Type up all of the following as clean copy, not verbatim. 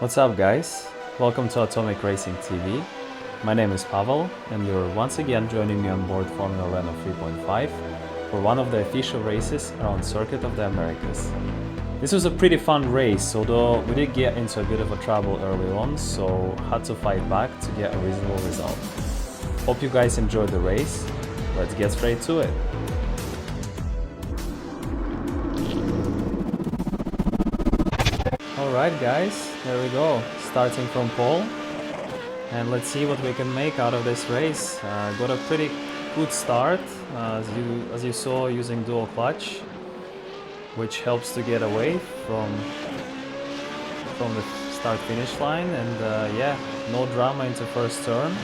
What's up, guys? Welcome to Atomic Racing TV. My name is Pavel and you're once again joining me on board Formula Renault 3.5 for one of the official races around Circuit of the Americas. This was a pretty fun race, although we did get into a bit of a trouble early on, so had to fight back to get a reasonable result. Hope you guys enjoyed the race. Let's get straight to it. Alright guys, there we go, starting from pole, and let's see what we can make out of this race. Got a pretty good start, as you saw, using dual clutch, which helps to get away from the start finish line, and yeah, no drama into first turn.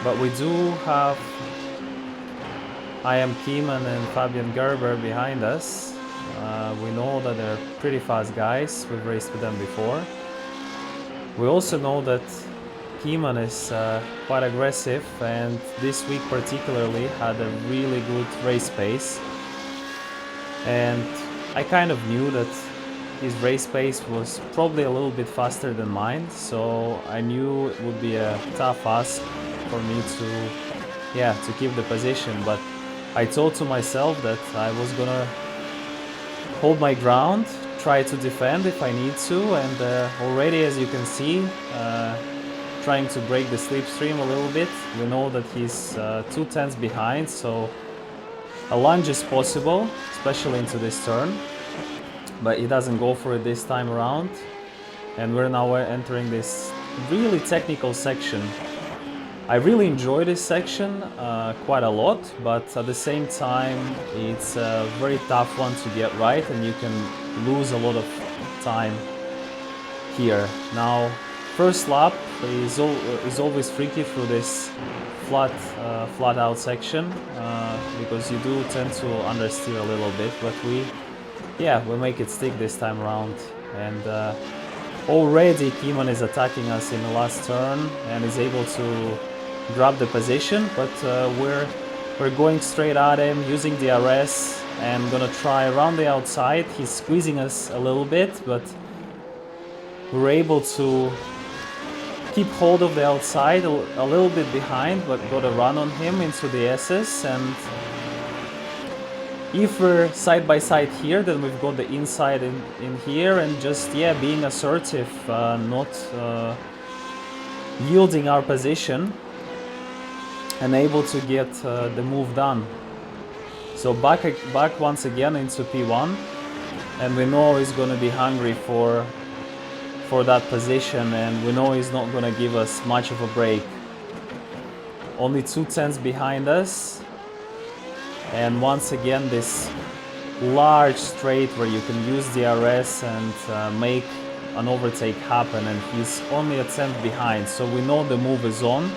But we do have Ian Keeman and Fabian Gerber behind us. We know that they're pretty fast guys, we've raced with them before. We also know that Keeman is quite aggressive, and this week particularly had a really good race pace. And I kind of knew that his race pace was probably a little bit faster than mine, so I knew it would be a tough ask for me to keep the position. But I thought to myself that I was gonna hold my ground, try to defend if I need to, and already, as you can see, trying to break the slipstream a little bit. We know that he's 2 tenths behind, so a lunge is possible, especially into this turn, but he doesn't go for it this time around, and we're now entering this really technical section. I really enjoy this section quite a lot, but at the same time it's a very tough one to get right, and you can lose a lot of time here. Now, first lap is always tricky through this flat out section, because you do tend to understeer a little bit, but we make it stick this time around. And already Keeman is attacking us in the last turn and is able to grab the position, but we're going straight at him using DRS and gonna try around the outside. He's squeezing us a little bit, but we're able to keep hold of the outside, a little bit behind, but got a run on him into the S's. And if we're side by side here, then we've got the inside in here, and just being assertive, not yielding our position, and able to get the move done. So back once again into P1, and we know he's going to be hungry for that position, and we know he's not going to give us much of a break. Only 2 tenths behind us, and once again this large straight where you can use DRS and make an overtake happen, and he's only a tenth behind, so we know the move is on.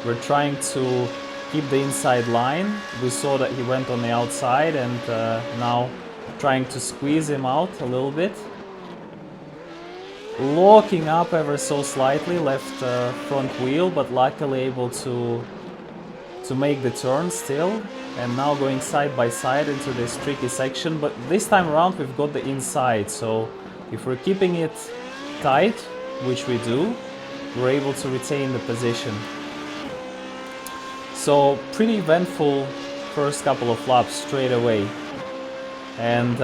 We're trying to keep the inside line. We saw that he went on the outside, and now trying to squeeze him out a little bit. Locking up ever so slightly, left front wheel, but luckily able to make the turn still. And now going side by side into this tricky section, but this time around we've got the inside, so if we're keeping it tight, which we do, we're able to retain the position. So pretty eventful first couple of laps straight away, and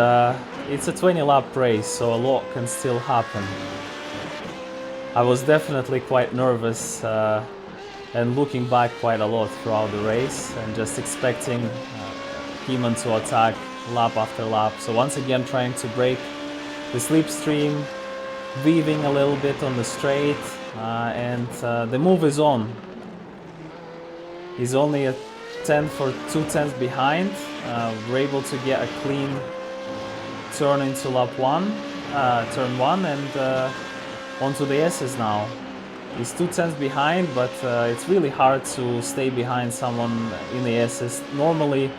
it's a 20 lap race, so a lot can still happen. I was definitely quite nervous and looking back quite a lot throughout the race, and just expecting Keeman to attack lap after lap. So once again trying to break the slipstream, weaving a little bit on the straight, and the move is on. He's only a tenth or 2 tenths behind. We're able to get a clean turn into turn one, and onto the S's now. He's 2 tenths behind, but it's really hard to stay behind someone in the S's. Normally,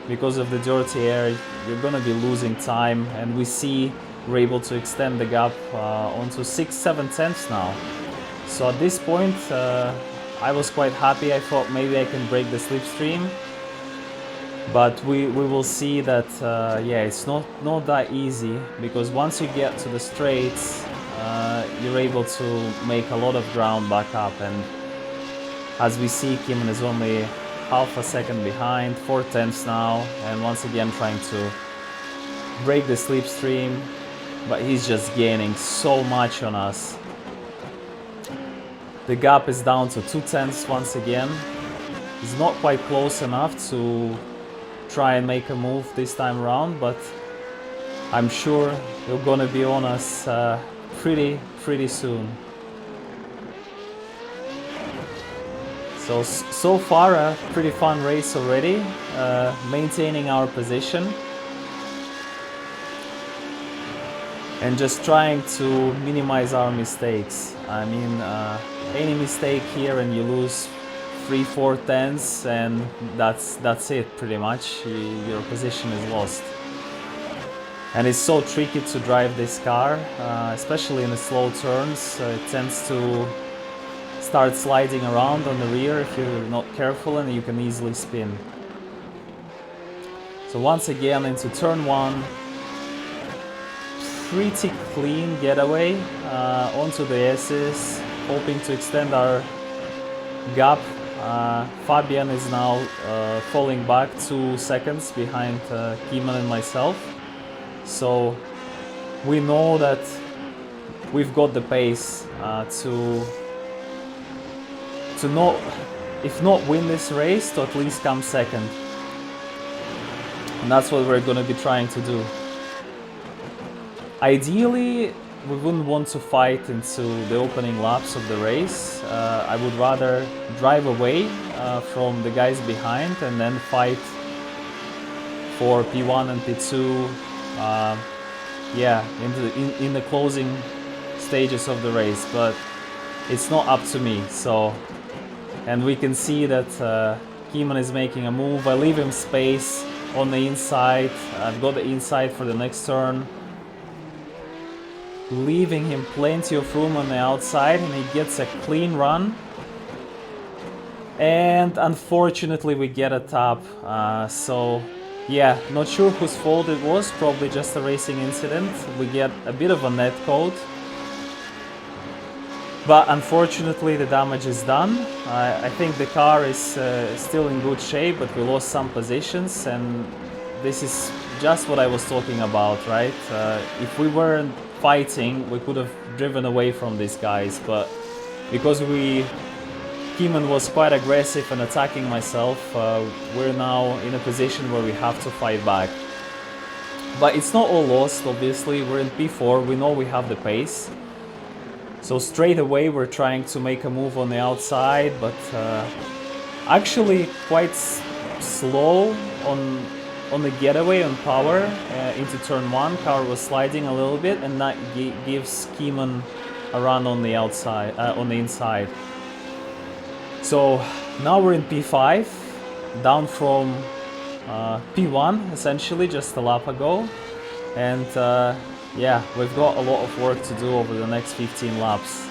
because of the dirty air, you're gonna be losing time, and we see we're able to extend the gap onto 6-7 tenths now. So at this point, I was quite happy. I thought maybe I can break the slipstream, but we will see that it's not that easy, because once you get to the straights, you're able to make a lot of ground back up. And as we see, Kimon is only half a second behind, 4/10 now, and once again trying to break the slipstream, but he's just gaining so much on us. The gap is down to 2/10 once again. He's not quite close enough to try and make a move this time around, but I'm sure he'll gonna be on us pretty soon. So far a pretty fun race already, maintaining our position and just trying to minimize our mistakes. I mean, any mistake here and you lose 3-4 tenths, and that's it pretty much. Your position is lost. And it's so tricky to drive this car, especially in the slow turns. It tends to start sliding around on the rear if you're not careful, and you can easily spin. So once again into turn 1, pretty clean getaway onto the S's, hoping to extend our gap. Fabian is now falling back 2 seconds behind Kimon and myself. So we know that we've got the pace to not, if not win this race, to at least come second. And that's what we're going to be trying to do. Ideally, we wouldn't want to fight into the opening laps of the race. I would rather drive away from the guys behind and then fight for P1 and P2 in the closing stages of the race, but it's not up to me. So, and we can see that Kimon is making a move. I leave him space on the inside. I've got the inside for the next turn, leaving him plenty of room on the outside, and he gets a clean run. And unfortunately we get a tap. So yeah, not sure whose fault it was, probably just a racing incident. We get a bit of a net code, but unfortunately the damage is done. I think the car is still in good shape, but we lost some positions, and this is just what I was talking about, right? If we weren't fighting, we could have driven away from these guys, but because Kimon was quite aggressive and attacking myself, we're now in a position where we have to fight back. But it's not all lost, obviously. We're in P4, we know we have the pace. So straight away we're trying to make a move on the outside, but actually quite slow on the getaway on power into turn 1. Car was sliding a little bit, and that gives Kimon a run on the outside, on the inside. So now we're in P5, down from P1 essentially just a lap ago, and yeah, we've got a lot of work to do over the next 15 laps.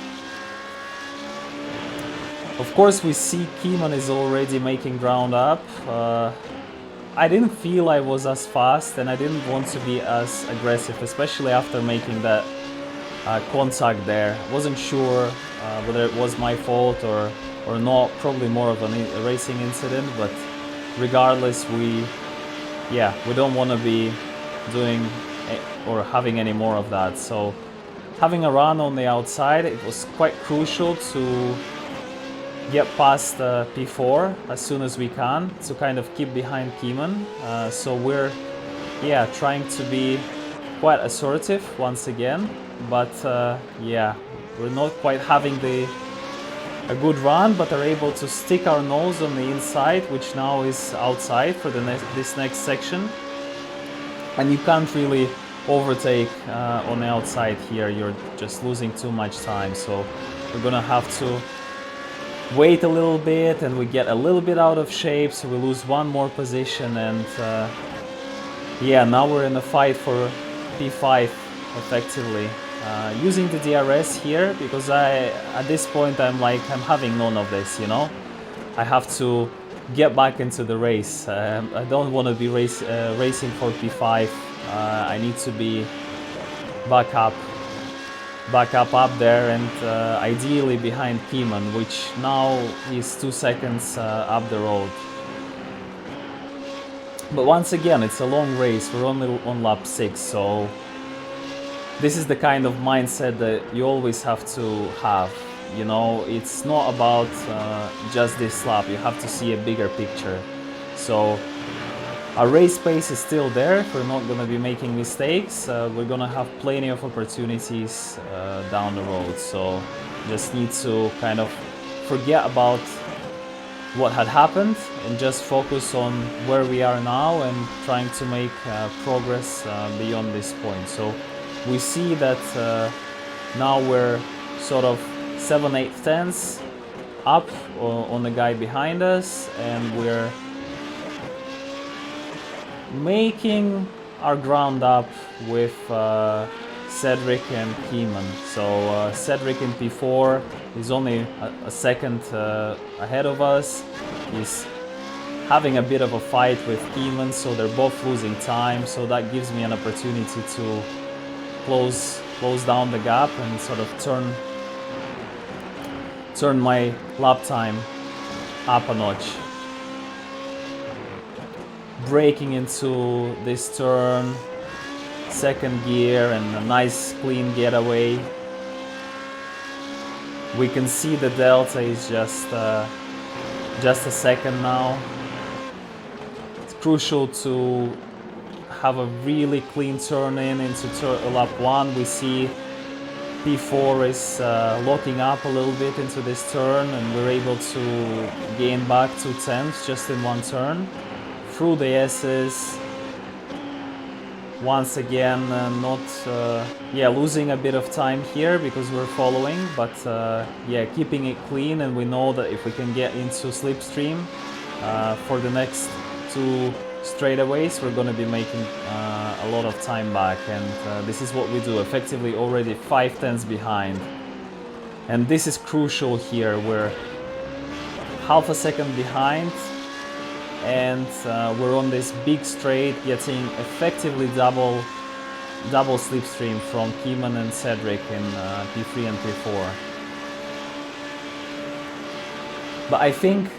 Of course we see Kimon is already making ground up. I didn't feel I was as fast, and I didn't want to be as aggressive, especially after making that contact there. Wasn't sure whether it was my fault or not, probably more of a racing incident, but regardless, we don't want to be doing or having any more of that. So having a run on the outside, it was quite crucial to get past P4 as soon as we can to kind of keep behind Kimon. So we're trying to be quite assertive once again, but we're not quite having a good run, but are able to stick our nose on the inside, which now is outside for this next section. And you can't really overtake on the outside here, you're just losing too much time. So we're gonna have to wait a little bit, and we get a little bit out of shape, so we lose one more position, and now we're in a fight for P5 effectively. Using the DRS here, because at this point I'm having none of this, you know. I have to get back into the race. I don't want to be racing for P5. I need to be back up. back up there, and ideally behind Keeman, which now is 2 seconds up the road. But once again, it's a long race. We're only on lap 6, so this is the kind of mindset that you always have to have. You know, it's not about just this lap. You have to see a bigger picture. So our race pace is still there. We're not going to be making mistakes. We're going to have plenty of opportunities down the road. So just need to kind of forget about what had happened and just focus on where we are now and trying to make progress beyond this point. So we see that now we're sort of 7, 8 tenths up on the guy behind us, and we're making our ground up with Cedric and Keeman. So Cedric in P4 is only a second ahead of us. He's having a bit of a fight with Keeman, so they're both losing time. So that gives me an opportunity to close down the gap and sort of turn my lap time up a notch. Braking into this turn, second gear, and a nice clean getaway. We can see the delta is just a second now. It's crucial to have a really clean turn into lap 1. We see P4 is locking up a little bit into this turn, and we're able to gain back 2 tenths just in one turn. Through the S's, once again losing a bit of time here because we're following, but keeping it clean, and we know that if we can get into slipstream for the next 2 straightaways, we're going to be making a lot of time back, and this is what we do, effectively already 5 tenths behind. And this is crucial here. We're half a second behind, and we're on this big straight, getting effectively double slipstream from Keeman and Cedric in P3 and P4. But I think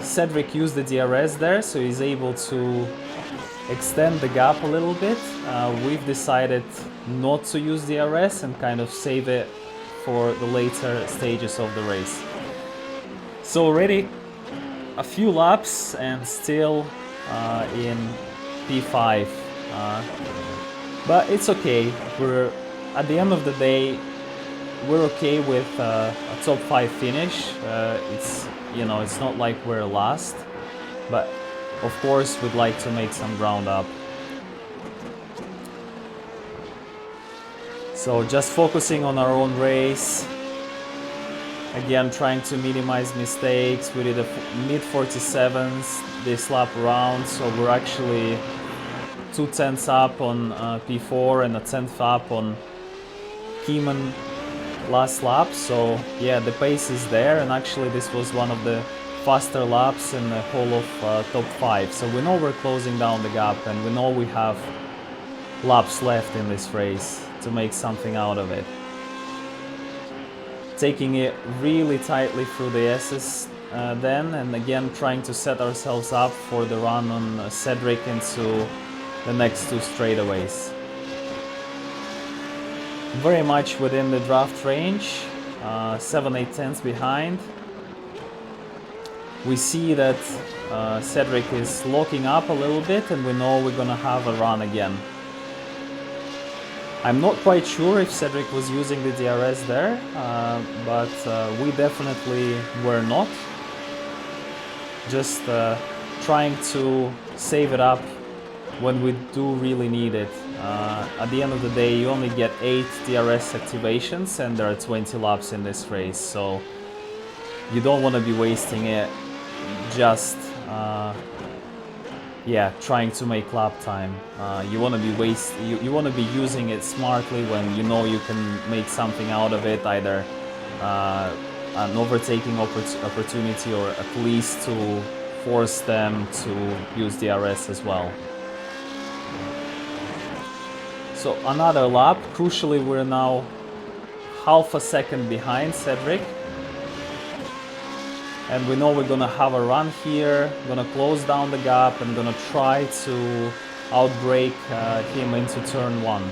Cedric used the DRS there, so he's able to extend the gap a little bit. We've decided not to use DRS and kind of save it for the later stages of the race. So already a few laps and still in P5, but it's okay. We're at the end of the day, we're okay with a top 5 finish. It's not like we're last, but of course we'd like to make some ground up. So just focusing on our own race. Again, trying to minimize mistakes. We did a mid 47s this lap around, so we're actually 2 tenths up on P4 and a tenth up on Keeman last lap. So yeah, the pace is there, and actually this was one of the faster laps in the whole of top 5. So we know we're closing down the gap, and we know we have laps left in this race to make something out of it. Taking it really tightly through the S's then, and again trying to set ourselves up for the run on Cedric into the next 2 straightaways. Very much within the draft range, 7-8 tenths behind. We see that Cedric is locking up a little bit, and we know we're gonna have a run again. I'm not quite sure if Cedric was using the DRS there, but we definitely were not. Just trying to save it up when we do really need it. At the end of the day, you only get 8 DRS activations, and there are 20 laps in this race, so you don't want to be wasting it just trying to make lap time. You want to be you want to be using it smartly when you know you can make something out of it, either an overtaking opportunity, or at least to force them to use DRS as well. So another lap. Crucially, we're now half a second behind Cedric. And we know we're gonna have a run here, gonna close down the gap and gonna try to outbrake him into turn 1.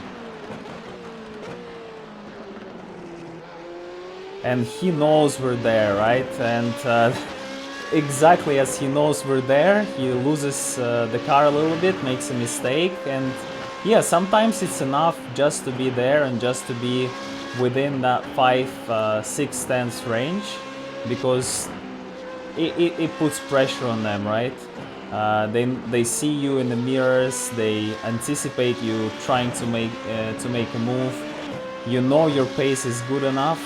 And he knows we're there, right? And exactly as he knows we're there, he loses the car a little bit, makes a mistake. And yeah, sometimes it's enough just to be there and just to be within that 5-6 tenths range, because it puts pressure on them, right? They see you in the mirrors, they anticipate you trying to make a move. You know your pace is good enough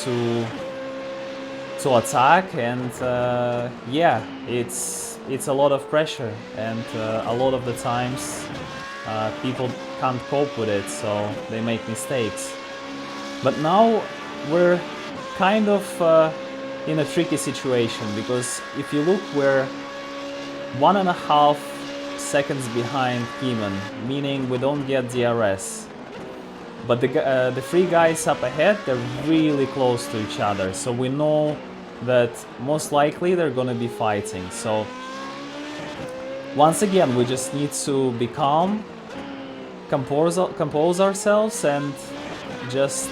to attack, and yeah, it's a lot of pressure, and a lot of the times people can't cope with it, so they make mistakes. But now we're kind of in a tricky situation, because if you look, we're 1.5 seconds behind Keeman, meaning we don't get DRS. But the 3 guys up ahead, they're really close to each other, so we know that most likely they're gonna be fighting. So once again, we just need to be calm, compose ourselves, and just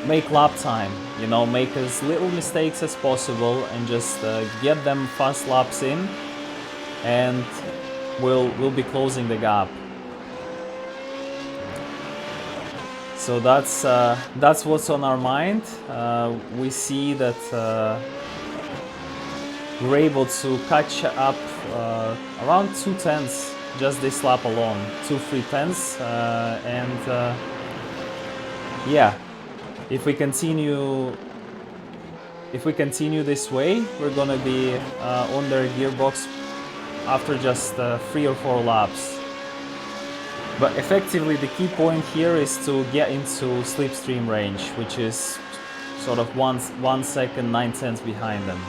make lap time, you know, make as little mistakes as possible and just get them fast laps in, and we'll be closing the gap. So that's what's on our mind. We see that we're able to catch up around 2 tenths just this lap alone, 2-3 tenths, and yeah. If we continue this way, we're gonna be on their gearbox after just 3 or 4 laps. But effectively, the key point here is to get into slipstream range, which is sort of 1 second 9 tenths behind them.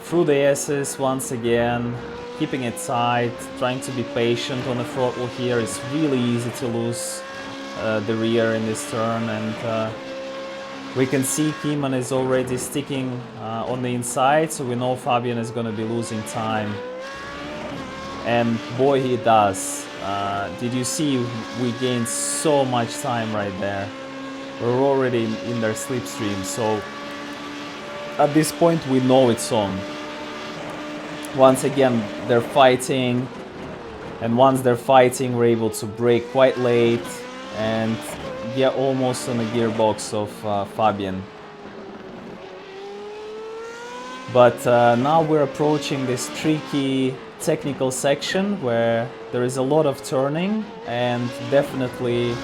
Through the S's once again, keeping it tight, trying to be patient on the throttle here. It's really easy to lose the rear in this turn, and we can see Keeman is already sticking on the inside, so we know Fabian is going to be losing time. And boy, he does. Did you see we gained so much time right there? We're already in their slipstream, so at this point we know it's on. Once again, they're fighting, and once they're fighting, we're able to brake quite late and get almost on the gearbox of Fabian. But now we're approaching this tricky technical section where there is a lot of turning, and definitely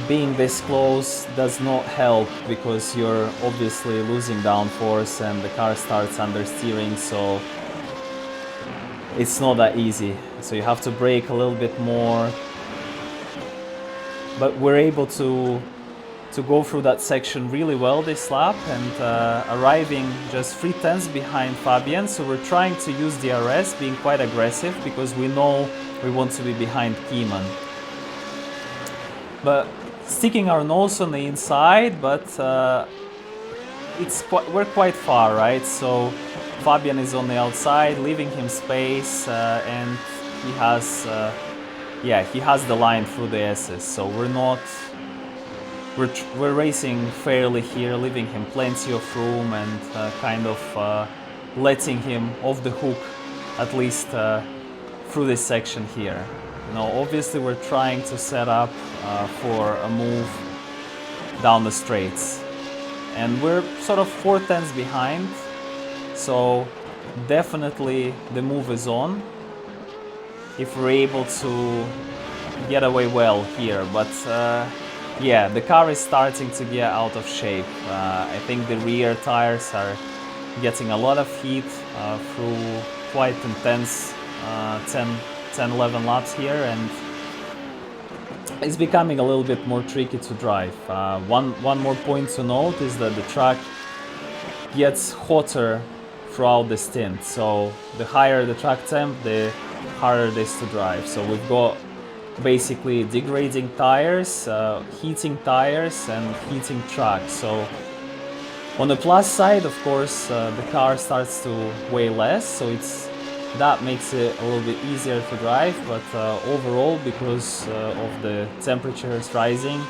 being this close does not help, because you're obviously losing downforce and the car starts understeering, so it's not that easy. So you have to brake a little bit more. But we're able to go through that section really well this lap, and arriving just 3 tenths behind Fabian. So we're trying to use DRS, being quite aggressive, because we know we want to be behind Keeman. But sticking our nose on the inside, but we're quite far, right? So Fabian is on the outside, leaving him space, and he has the line through the S's. So we're racing fairly here, leaving him plenty of room, and kind of letting him off the hook, at least through this section here. Now, obviously, we're trying to set up for a move down the straights, and we're sort of 4 tenths behind. So definitely the move is on if we're able to get away well here. But yeah, the car is starting to get out of shape. I think the rear tires are getting a lot of heat through quite intense 10-11 laps here, and it's becoming a little bit more tricky to drive. One more point to note is that the track gets hotter throughout the stint, so the higher the track temp, the harder it is to drive. So we've got basically degrading tires, heating tires, and heating track. So on the plus side, of course, the car starts to weigh less, so that makes it a little bit easier to drive. But overall, because of the temperatures rising,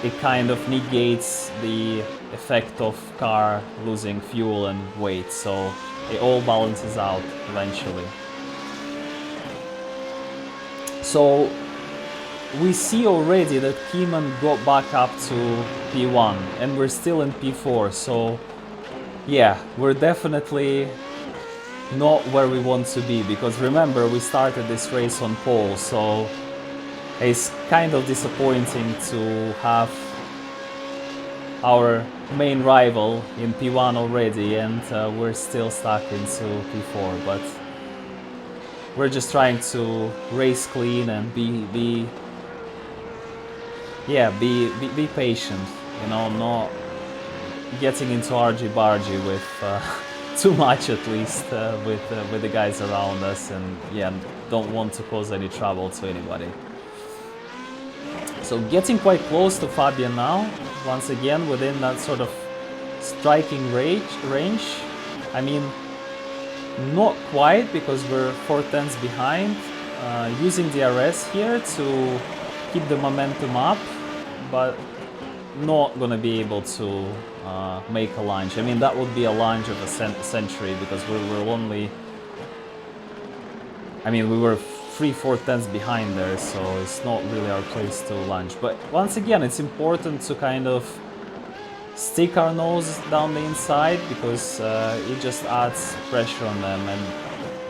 it kind of negates the effect of car losing fuel and weight, so it all balances out eventually. So we see already that Kieman got back up to P1 and we're still in P4, so yeah, we're definitely not where we want to be, because remember, we started this race on pole, so it's kind of disappointing to have our main rival in P1 already, and we're still stuck into P4. But we're just trying to race clean and be patient, you know, not getting into Argie-bargie with too much, at least with the guys around us, and yeah, don't want to cause any trouble to anybody. So getting quite close to Fabian now, once again within that sort of striking range. I mean, not quite, because we're 4/10 behind. Using DRS here to keep the momentum up, but not gonna be able to make a lunge. I mean, that would be a lunge of a century, because we were only, I mean, we were 3/4 behind there, so it's not really our place to lunge. But once again, it's important to kind of stick our nose down the inside, because it just adds pressure on them, and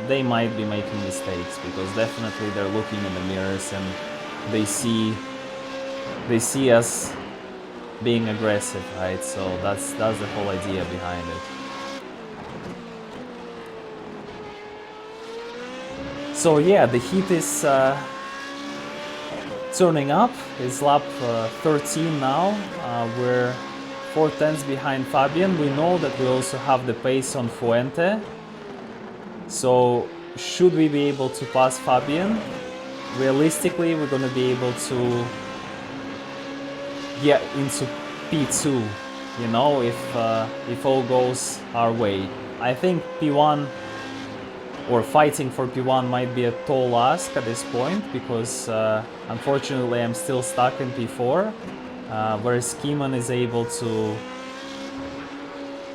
they might be making mistakes, because definitely they're looking in the mirrors and they see us being aggressive, right? So that's the whole idea behind it. So yeah, the heat is turning up. It's lap 13 now. We're 4/10 behind Fabian. We know that we also have the pace on Fuente. So should we be able to pass Fabian, realistically we're going to be able to get into P2, you know, if all goes our way. I think P1, or fighting for P1, might be a tall ask at this point, because unfortunately I'm still stuck in P4, whereas Kieman is able to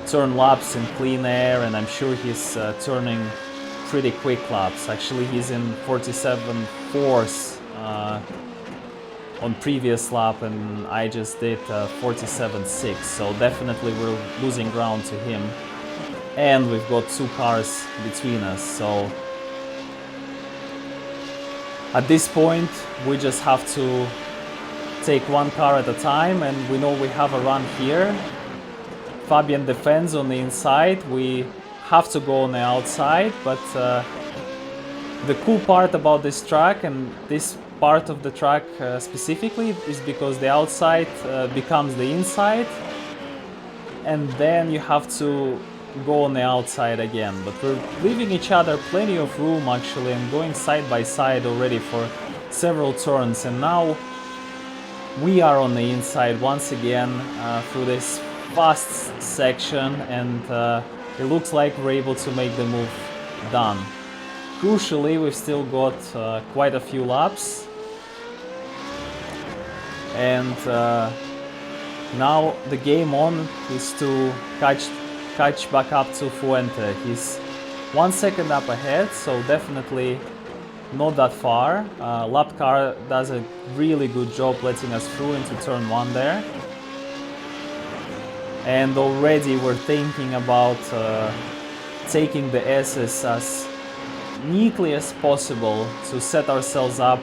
turn laps in clean air, and I'm sure he's turning pretty quick laps. Actually, he's in 47.4 on previous lap, and I just did 47.6, so definitely we're losing ground to him. And we've got two cars between us, so at this point we just have to take one car at a time, and we know we have a run here. Fabian defends on the inside, we have to go on the outside, but the cool part about this track, and this part of the track specifically, is because the outside becomes the inside, and then you have to go on the outside again. But we're leaving each other plenty of room actually, and going side by side already for several turns, and now we are on the inside once again through this fast section, and it looks like we're able to make the move done. Crucially, we've still got quite a few laps, and now the game on is to catch back up to Fuente. He's 1 second up ahead, so definitely not that far. Lap car does a really good job letting us through into turn 1 there. And already we're thinking about taking the S's as neatly as possible to set ourselves up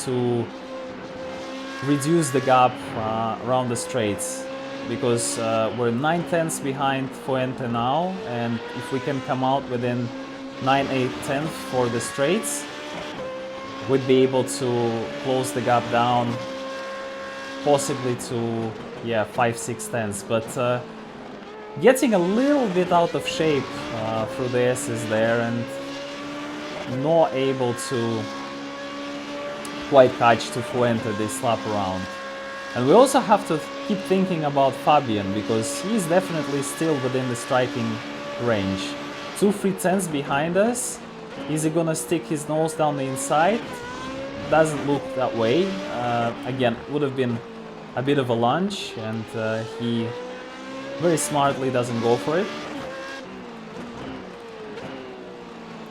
to reduce the gap around the straights, because we're 9/10 behind Fuente now, and if we can come out within 9/8 for the straights, we'd be able to close the gap down possibly to 5/6. But getting a little bit out of shape through the S's there, and not able to quite catch to Fuente this lap around. And we also have to keep thinking about Fabian, because he's definitely still within the striking range. 2 3/10 behind us. Is he gonna stick his nose down the inside? Doesn't look that way. Again, would have been a bit of a lunge, and he very smartly doesn't go for it.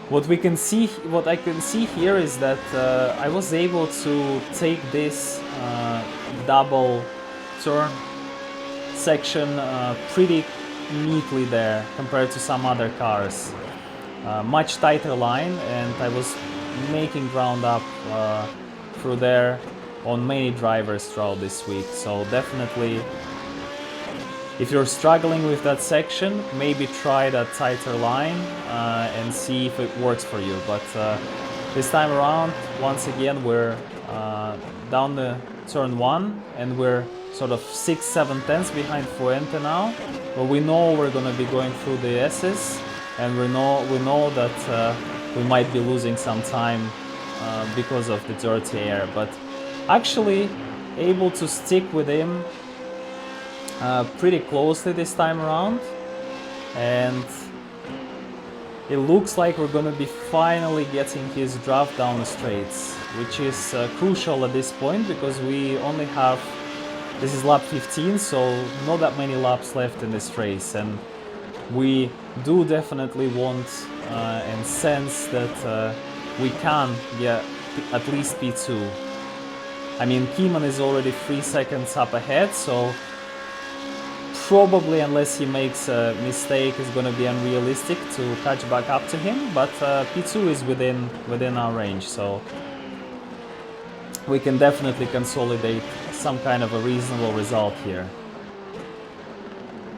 What I can see here is that I was able to take this double turn section pretty neatly there compared to some other cars. Much tighter line, and I was making ground up through there on many drivers throughout this week. So definitely, if you're struggling with that section, maybe try that tighter line and see if it works for you. But this time around, once again, we're down the turn 1, and we're sort of 6 7/10 behind Fuente now. But we know we're going to be going through the S's, and we know that we might be losing some time because of the dirty air. But actually able to stick with him pretty closely this time around, and it looks like we're gonna be finally getting his draft down the straights, which is crucial at this point, because we only have, this is lap 15, so not that many laps left in this race, and we do definitely want and sense that we can get at least P2. I mean, Keeman is already 3 seconds up ahead, so probably, unless he makes a mistake, is going to be unrealistic to catch back up to him, but P2 is within our range, so we can definitely consolidate some kind of a reasonable result here.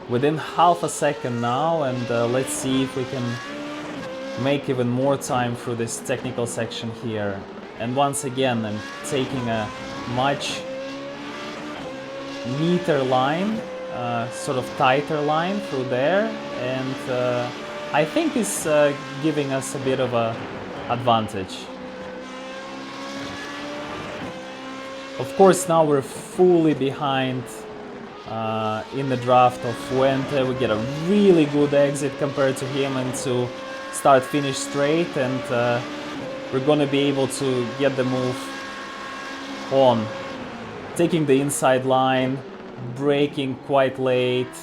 Within half a second now, and let's see if we can make even more time through this technical section here. And once again, I'm taking a much neater line, sort of tighter line through there, and I think it's giving us a bit of a advantage. Of course, now we're fully behind in the draft of Fuente. We get a really good exit compared to him, and to start-finish straight, and we're gonna be able to get the move on. Taking the inside line, braking quite late,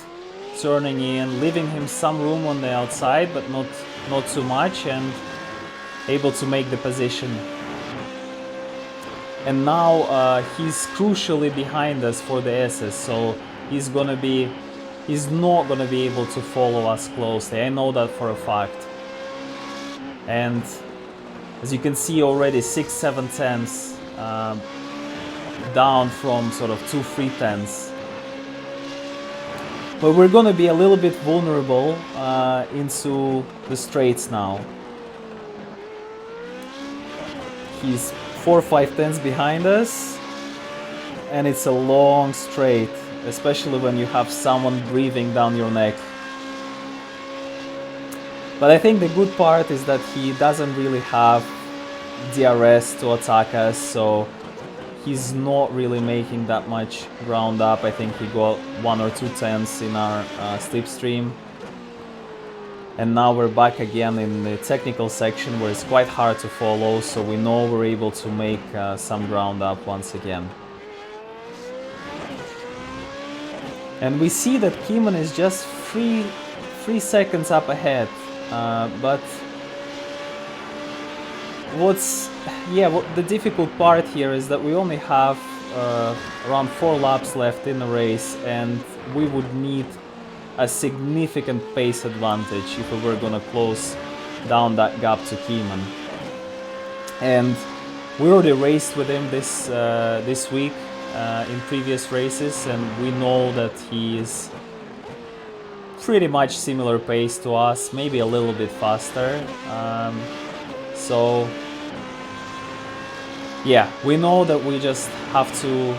turning in, leaving him some room on the outside, but not too much, and able to make the position. And now he's crucially behind us for the S's, so he's not gonna be able to follow us closely. I know that for a fact. And as you can see already, 6 7/10 down from sort of 2 3/10. But we're gonna be a little bit vulnerable into the straights now. He's 4 5/10 behind us, and it's a long straight, especially when you have someone breathing down your neck. But I think the good part is that he doesn't really have DRS to attack us, so he's not really making that much ground up. I think he got 1 or 2 tenths in our slipstream. And now we're back again in the technical section where it's quite hard to follow, so we know we're able to make some ground up once again. And we see that Keeman is just 3 seconds up ahead. But the difficult part here is that we only have around 4 laps left in the race, and we would need a significant pace advantage if we were going to close down that gap to Keeman. And we already raced with him this week in previous races, and we know that he is pretty much similar pace to us, maybe a little bit faster. So yeah, we know that we just have to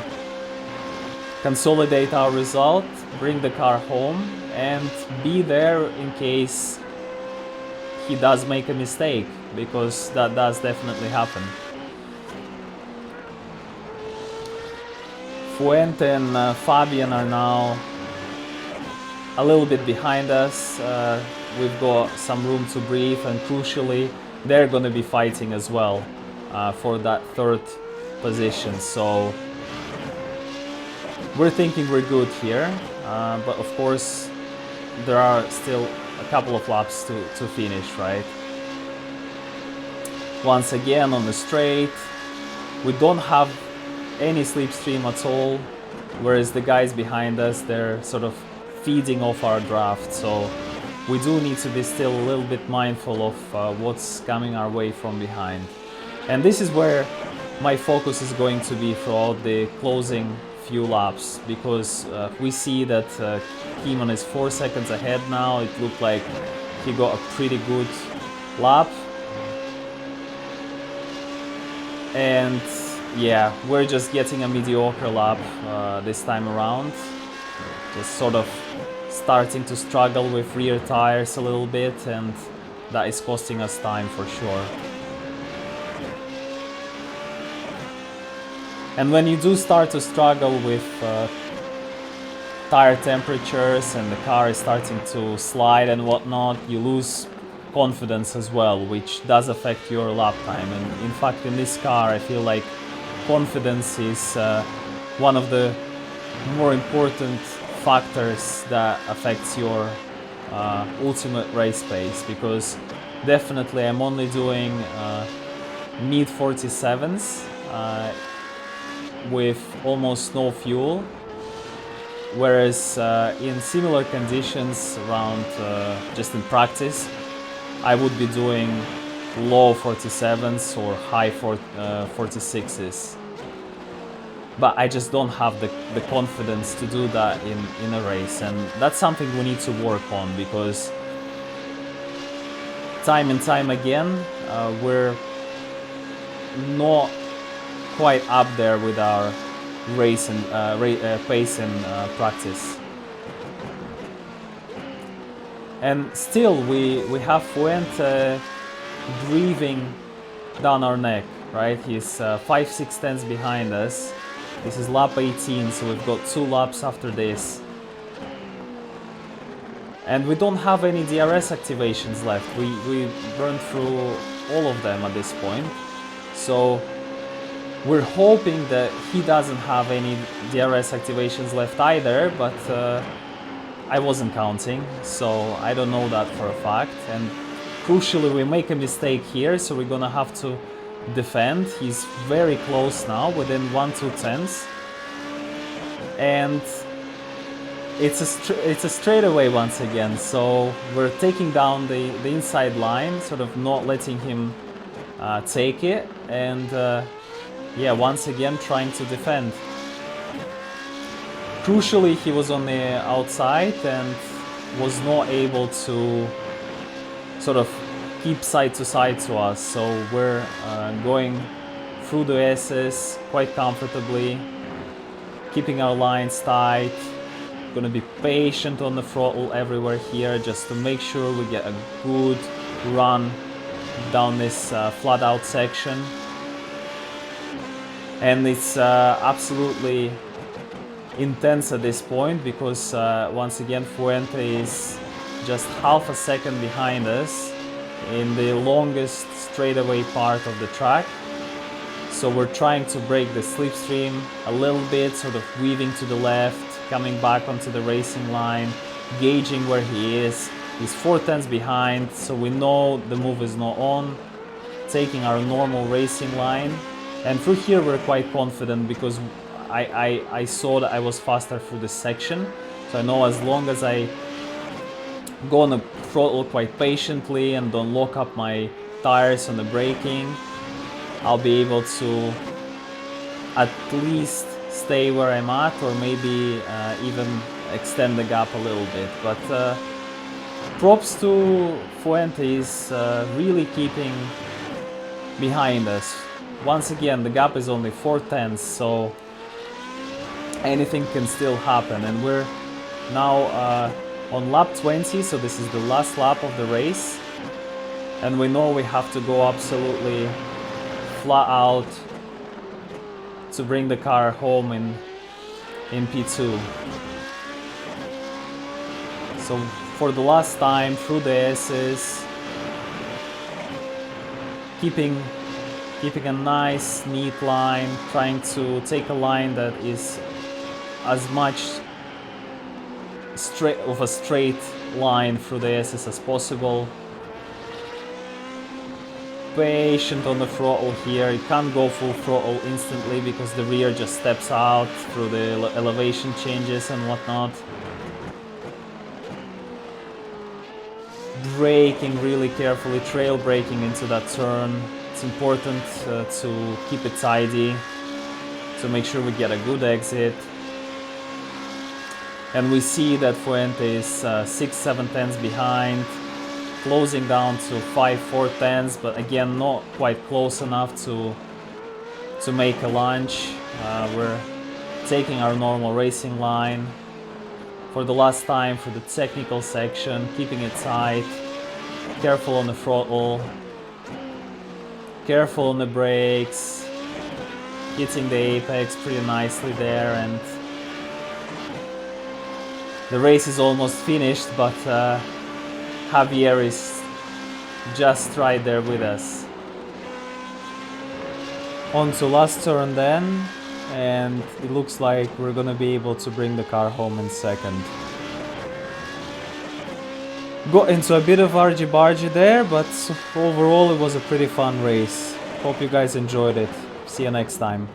consolidate our result, bring the car home, and be there in case he does make a mistake. because that does definitely happen. Fuente and Fabian are now a little bit behind us. We've got some room to breathe, and crucially, they're going to be fighting as well for that third position. So we're thinking we're good here, but of course there are still a couple of laps to finish, right? Once again on the straight, we don't have any slipstream at all, whereas the guys behind us, they're sort of feeding off our draft. So we do need to be still a little bit mindful of what's coming our way from behind. And this is where my focus is going to be throughout the closing few laps, because we see that Kimon is 4 seconds ahead now. It looked like he got a pretty good lap. And yeah, we're just getting a mediocre lap this time around. Just sort of starting to struggle with rear tires a little bit, and that is costing us time for sure. And when you do start to struggle with tire temperatures and the car is starting to slide and whatnot, you lose confidence as well, which does affect your lap time. And in fact, in this car, I feel like confidence is one of the more important factors that affects your ultimate race pace, because definitely I'm only doing mid 47s with almost no fuel, whereas in similar conditions around just in practice, I would be doing low 47s or high 46s. But I just don't have the confidence to do that in a race, and that's something we need to work on, because time and time again we're not quite up there with our race and pace and practice. And still we have Fuente breathing down our neck, right? He's 5-6 tenths behind us. This is lap 18, so we've got 2 laps after this. And we don't have any DRS activations left. We burned through all of them at this point. So we're hoping that he doesn't have any DRS activations left either, but I wasn't counting, so I don't know that for a fact. And crucially, we make a mistake here, so we're gonna have to defend. He's very close now, within 1-2 tenths, and it's a straightaway once again. So we're taking down the inside line, sort of not letting him take it, and yeah, once again trying to defend. Crucially, he was on the outside and was not able to sort of keep side to side to us, so we're going through the S's quite comfortably, keeping our lines tight. Gonna be patient on the throttle everywhere here, just to make sure we get a good run down this flat out section. And it's absolutely intense at this point, because once again Fuente is just half a second behind us in the longest straightaway part of the track. So we're trying to break the slipstream a little bit, sort of weaving to the left, coming back onto the racing line, gauging where he is. He's 4 tenths behind, so we know the move is not on, taking our normal racing line. And through here we're quite confident, because I saw that I was faster through this section. So I know as long as I go on the throttle quite patiently and don't lock up my tires on the braking, I'll be able to at least stay where I'm at, or maybe even extend the gap a little bit. But props to Fuente, is really keeping behind us. Once again, the gap is only 4 tenths, so anything can still happen. And we're now on lap 20, so this is the last lap of the race. and we know we have to go absolutely flat out to bring the car home in P2. So for the last time through the S's, keeping a nice neat line, trying to take a line that is as much a straight line through the S's as possible. Patient on the throttle here. You can't go full throttle instantly because the rear just steps out through the elevation changes and whatnot. Braking really carefully, trail braking into that turn. It's important to keep it tidy, to make sure we get a good exit. And we see that Fuente is 6-7 tenths behind, closing down to 5-4 tenths, but again not quite close enough to make a lunge. We're taking our normal racing line for the last time for the technical section, keeping it tight, careful on the throttle, careful on the brakes, hitting the apex pretty nicely there, and the race is almost finished, but Javier is just right there with us. On to last turn then, and it looks like we're gonna be able to bring the car home in second. Got into a bit of argy-bargy there, but overall it was a pretty fun race. Hope you guys enjoyed it. See you next time.